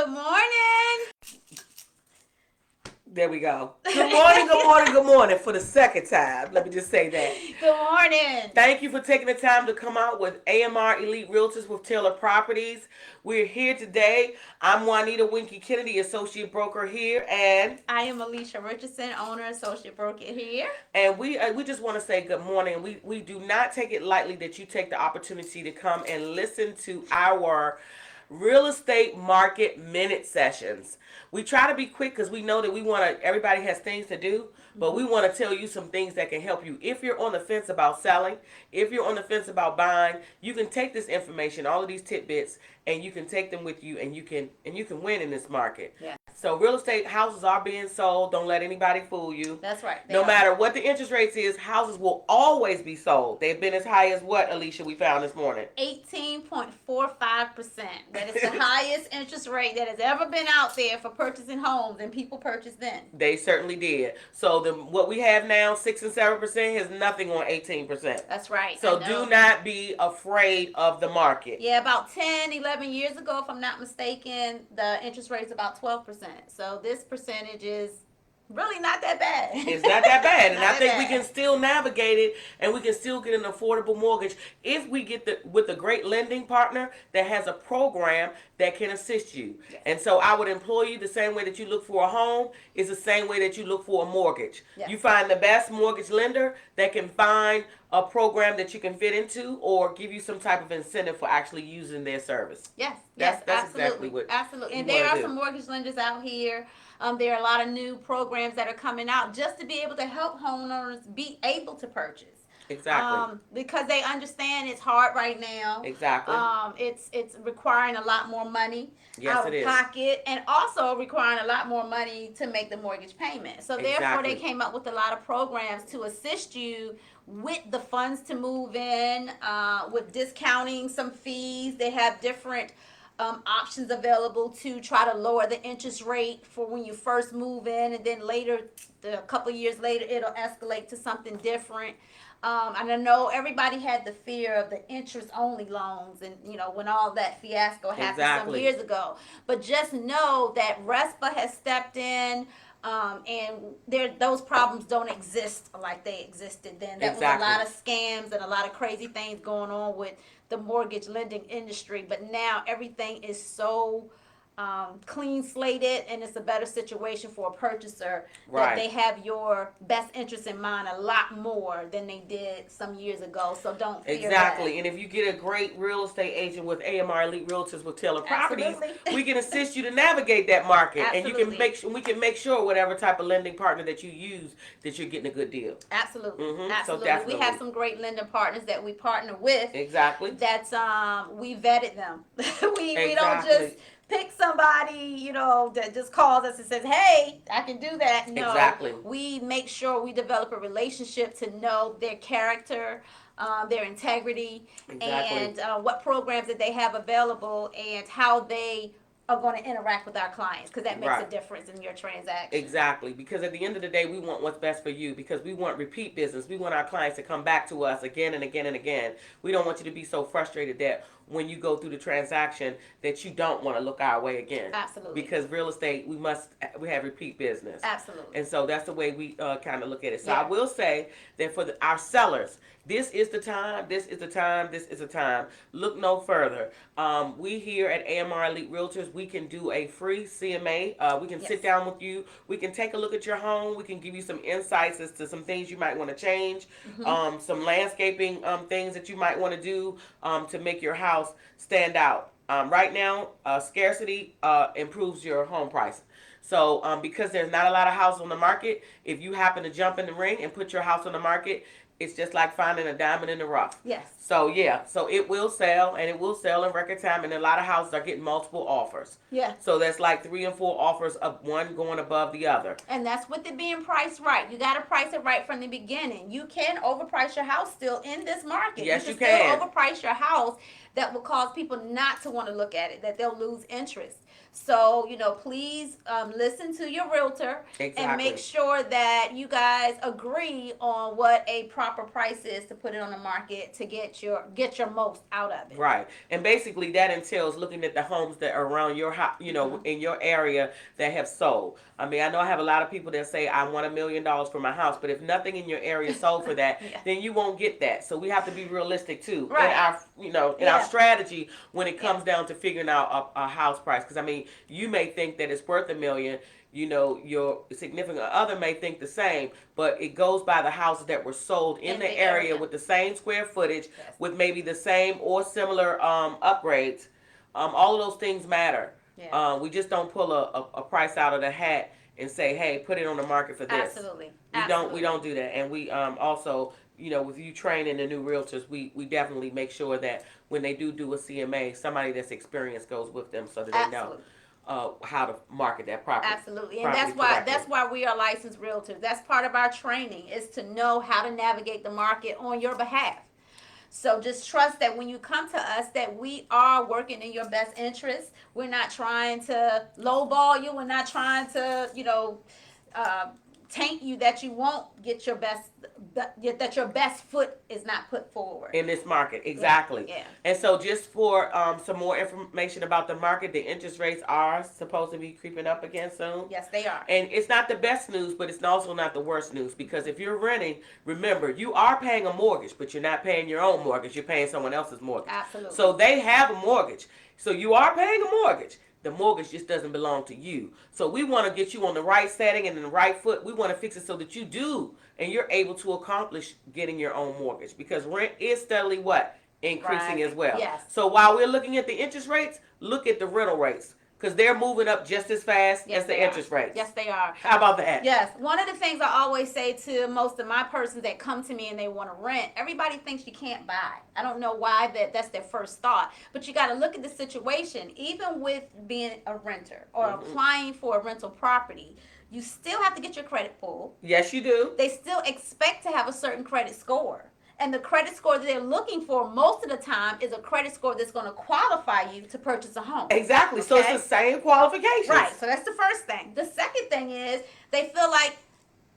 Good morning. There we go. Good morning, good morning, good morning for the second time. Let me just say that. Good morning. Thank you for taking the time to come out with AMR Elite Realtors with Taylor Properties. We're here today. I'm Juanita Winky Kennedy, Associate Broker here, and I am Alicia Richardson, owner, associate broker here. And we just want to say good morning. We do not take it lightly that you take the opportunity to come and listen to our real estate market minute sessions. We try to be quick because we know that everybody has things to do, but we want to tell you some things that can help you. If you're on the fence about selling, if you're on the fence about buying, you can take this information, all of these tidbits, and you can take them with you, and you can win in this market. Yeah. So real estate houses are being sold. Don't let anybody fool you. That's right. No matter what the interest rates is, houses will always be sold. They've been as high as what, Alicia, we found this morning? 18.45%. That is the highest interest rate that has ever been out there for purchasing homes, and people purchased then. They certainly did. So what we have now, 6 and 7%, has nothing on 18%. That's right. So do not be afraid of the market. Yeah, about 10, 11 years ago, if I'm not mistaken, the interest rate is about 12%. So this percentage is really not that bad. It's not that bad. And I think we can still navigate it, and we can still get an affordable mortgage if we get with a great lending partner that has a program that can assist you. Yes. And so I would employ you the same way that you look for a home is the same way that you look for a mortgage. Yes. You find the best mortgage lender that can find a program that you can fit into or give you some type of incentive for actually using their service. Yes, That's absolutely. exactly what absolutely. And you there wanna are do. some mortgage lenders out here. There are a lot of new programs that are coming out just to be able to help homeowners be able to purchase. Exactly. Because they understand it's hard right now. Exactly. It's requiring a lot more money out of pocket, and also requiring a lot more money to make the mortgage payment. So therefore, they came up with a lot of programs to assist you with the funds to move in, with discounting some fees. They have different options available to try to lower the interest rate for when you first move in, and then later, a couple of years later, it'll escalate to something different. And I know everybody had the fear of the interest-only loans, and when all that fiasco happened some years ago. But just know that RESPA has stepped in, and those problems don't exist like they existed then. That was a lot of scams and a lot of crazy things going on with the mortgage lending industry. But now everything is so clean slated, and it's a better situation for a purchaser that they have your best interest in mind a lot more than they did some years ago. So don't fear that. And if you get a great real estate agent with AMR Elite Realtors with Taylor Properties, we can assist you to navigate that market. And we can make sure whatever type of lending partner that you use that you're getting a good deal. Absolutely. Mm-hmm. Absolutely. So definitely. We have some great lending partners that we partner with. Exactly. That's we vetted them. we don't just pick somebody, that just calls us and says, hey, I can do that. No, we make sure we develop a relationship to know their character, their integrity, and what programs that they have available, and how they are going to interact with our clients, because that makes a difference in your transaction. Exactly, because at the end of the day, we want what's best for you, because we want repeat business. We want our clients to come back to us again and again and again. We don't want you to be so frustrated that when you go through the transaction that you don't want to look our way again. Absolutely. Because real estate, we have repeat business. Absolutely. And so that's the way we kind of look at it. So I will say that for our sellers, this is the time, this is the time, this is the time. Look no further. We here at AMR Elite Realtors, we can do a free CMA. We can sit down with you. We can take a look at your home. We can give you some insights as to some things you might want to change, some landscaping things that you might want to do to make your house stand out. Right now, scarcity improves your home price. So because there's not a lot of houses on the market, if you happen to jump in the ring and put your house on the market, it's just like finding a diamond in the rough. Yes. So so it will sell, and it will sell in record time, and a lot of houses are getting multiple offers. Yeah. So that's like 3 and 4 offers of one going above the other. And that's with it being priced right. You got to price it right from the beginning. You can overprice your house still in this market. Yes, you can. Still overprice your house that will cause people not to want to look at it, that they'll lose interest. So, please listen to your realtor and make sure that you guys agree on what a proper price is to put it on the market to get your most out of it. Right. And basically that entails looking at the homes that are around your house, in your area that have sold. I mean, I know I have a lot of people that say I want $1 million for my house, but if nothing in your area sold for that, then you won't get that. So we have to be realistic too in our, our strategy when it comes down to figuring out a house price. Because I mean, you may think that it's worth $1 million. Your significant other may think the same, but it goes by the houses that were sold in the area with the same square footage, with maybe the same or similar upgrades. All of those things matter. Yeah. We just don't pull a price out of the hat and say, hey, put it on the market for this. Absolutely. We don't do that. And we also, with you training the new realtors, we definitely make sure that when they do a CMA, somebody that's experienced goes with them so that they know how to market that property. Absolutely. And that's why we are licensed realtors. That's part of our training, is to know how to navigate the market on your behalf. So just trust that when you come to us, that we are working in your best interest. We're not trying to lowball you. We're not trying to, taint you, that you won't get your best, that your best foot is not put forward in this market. Exactly. Yeah. And so just for some more information about the market, the interest rates are supposed to be creeping up again soon. Yes, they are. And it's not the best news, but it's also not the worst news, because if you're renting, remember, you are paying a mortgage, but you're not paying your own mortgage. You're paying someone else's mortgage. Absolutely. So they have a mortgage. So you are paying a mortgage. The mortgage just doesn't belong to you. So we want to get you on the right setting and in the right foot. We want to fix it so that you do, and you're able to accomplish getting your own mortgage, because rent is steadily increasing as well. Yes. So while we're looking at the interest rates, look at the rental rates, because they're moving up just as fast as the interest rates. Yes, they are. How about that? Yes. One of the things I always say to most of my persons that come to me and they want to rent, everybody thinks you can't buy. I don't know why that's their first thought, but you got to look at the situation. Even with being a renter or applying for a rental property, you still have to get your credit pulled. Yes, you do. They still expect to have a certain credit score. And the credit score that they're looking for most of the time is a credit score that's going to qualify you to purchase a home. Exactly. Okay? So it's the same qualifications. Right. So that's the first thing. The second thing is they feel like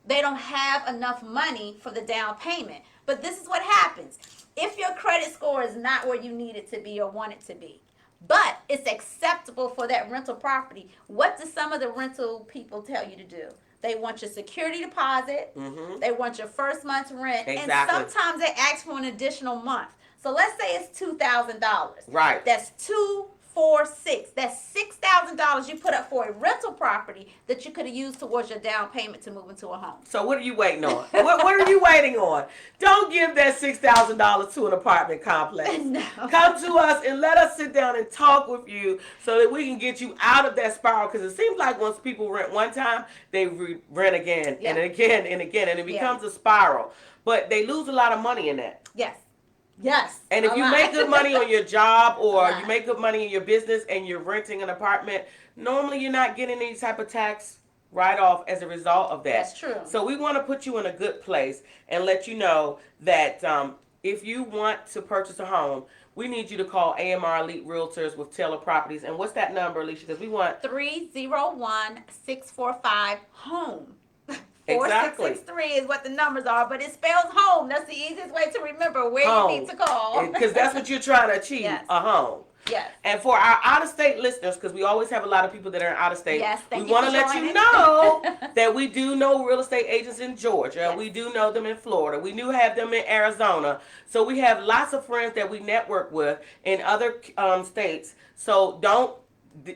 they don't have enough money for the down payment. But this is what happens. If your credit score is not where you need it to be or want it to be, but it's acceptable for that rental property, what do some of the rental people tell you to do? They want your security deposit. Mm-hmm. They want your first month's rent. Exactly. And sometimes they ask for an additional month. So let's say it's $2,000. Right. That's $2,460. That's $6,000 you put up for a rental property that you could have used towards your down payment to move into a home. So what are you waiting on? what are you waiting on? Don't give that $6,000 to an apartment complex. No. Come to us and let us sit down and talk with you so that we can get you out of that spiral. Because it seems like once people rent one time, they rent again and again and again, and it becomes a spiral. But they lose a lot of money in that. Yes. Yes. And if you make good money on your job, or you make good money in your business and you're renting an apartment, normally you're not getting any type of tax write-off as a result of that. That's true. So we want to put you in a good place and let you know that if you want to purchase a home, we need you to call AMR Elite Realtors with Taylor Properties. And what's that number, Alicia? Because we want 301-645-HOME. Exactly. 4663 is what the numbers are, but it spells home. That's the easiest way to remember where you need to call. Because that's what you're trying to achieve, a home. Yes. And for our out-of-state listeners, because we always have a lot of people that are out of state, we want to let you know that we do know real estate agents in Georgia. Yes. We do know them in Florida. We do have them in Arizona. So we have lots of friends that we network with in other states. So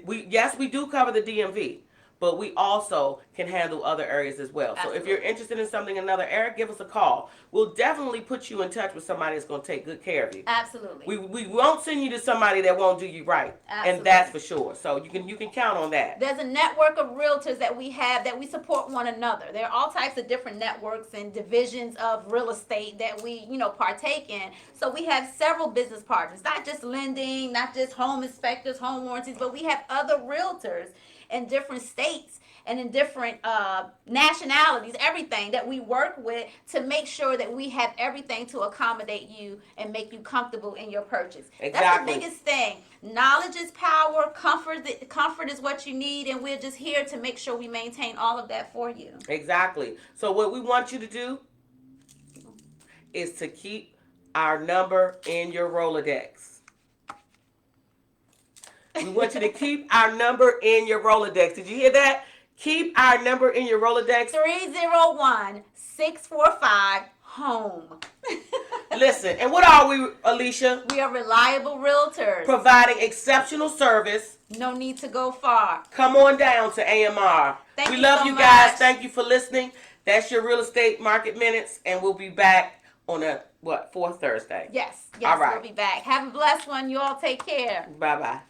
we do cover the DMV. But we also can handle other areas as well. Absolutely. So if you're interested in something in another area, give us a call. We'll definitely put you in touch with somebody that's going to take good care of you. Absolutely. We won't send you to somebody that won't do you right. Absolutely. And that's for sure. So you can count on that. There's a network of realtors that we have that we support one another. There are all types of different networks and divisions of real estate that we, partake in. So we have several business partners, not just lending, not just home inspectors, home warranties, but we have other realtors in different states, and in different nationalities, everything that we work with to make sure that we have everything to accommodate you and make you comfortable in your purchase. Exactly. That's the biggest thing. Knowledge is power. Comfort is what you need, and we're just here to make sure we maintain all of that for you. Exactly. So what we want you to do is to keep our number in your Rolodex. We want you to keep our number in your Rolodex. Did you hear that? Keep our number in your Rolodex. 301-645-HOME. Listen, and what are we, Alicia? We are reliable realtors. Providing exceptional service. No need to go far. Come on down to AMR. We love you guys. Thank you for listening. That's your Real Estate Market Minutes, and we'll be back on fourth Thursday. Yes. All right. We'll be back. Have a blessed one. You all take care. Bye-bye.